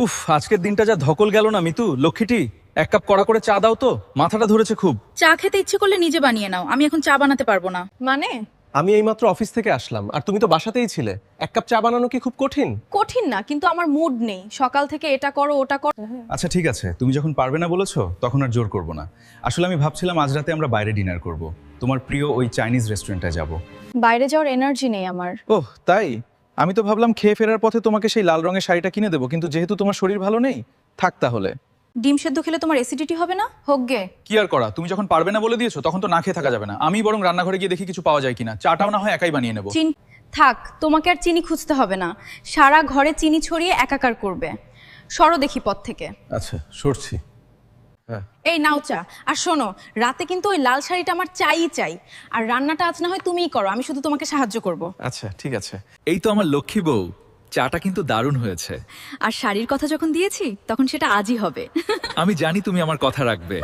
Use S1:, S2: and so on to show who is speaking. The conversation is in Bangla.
S1: উফ, আজকের দিনটা যা ধকল গেল না মিতু। লক্ষ্মীটি, এক কাপ কড়া করে চা দাও তো, মাথাটা ধরেছে খুব।
S2: চা খেতে ইচ্ছে করলে নিজে বানিয়ে নাও, আমি এখন চা বানাতে পারবো না।
S3: মানে?
S4: আমি এইমাত্র অফিস থেকে আসলাম আর তুমি তো বাসাতেই ছিলে। এক কাপ চা বানানো কি খুব কঠিন?
S3: কঠিন না, কিন্তু আমার মুড নেই। সকাল থেকে এটা করো ওটা করো।
S1: আচ্ছা ঠিক আছে, তুমি যখন পারবে না বলেছো তখন আর জোর করব না। আসলে আমি ভাবছিলাম আজ রাতে আমরা বাইরে ডিনার করব, তোমার প্রিয় ওই চাইনিজ রেস্টুরেন্টে যাব।
S3: বাইরে যাওয়ার এনার্জি নেই আমার।
S5: ওহ তাই? আমি তো ভাবলাম খেয়ে ফেরার পথে তোমাকে সেই লাল রঙের শাড়িটা কিনে দেবো, কিন্তু যেহেতু তোমার শরীর ভালো নেই, থাক তাহলে।
S2: ডিম সেদ্ধ খেলে তোমার অ্যাসিডিটি হবে না?
S3: হোক গে।
S1: কি আর করা, তুমি যখন পারবে না বলে দিয়েছো তখন তো না খেয়ে থাকা যাবে না। আমি বরং রান্নাঘরে গিয়ে দেখি কিছু পাওয়া যায় কিনা, চাটাও না হয় একাই বানিয়ে নেব।
S2: থাক, তোমাকে আর চিনি খুঁজতে হবে না। সারা ঘরে চিনি ছড়িয়ে একাকার করবে। সরো দেখি পথ থেকে।
S4: আচ্ছা, সরছি।
S2: এই নাও চা। আর শোনো, রাতে কিন্তু ওই লাল শাড়িটা আমার চাই। আর রান্নাটা আজ না হয় তুমিই করো, আমি শুধু তোমাকে সাহায্য করব।
S5: আচ্ছা ঠিক আছে।
S1: এই তো আমার লক্ষ্মী বউ, চাটা কিন্তু দারুণ হয়েছে।
S2: আর শাড়ির কথা যখন দিয়েছি তখন সেটা আজই হবে।
S1: আমি জানি তুমি আমার কথা রাখবে।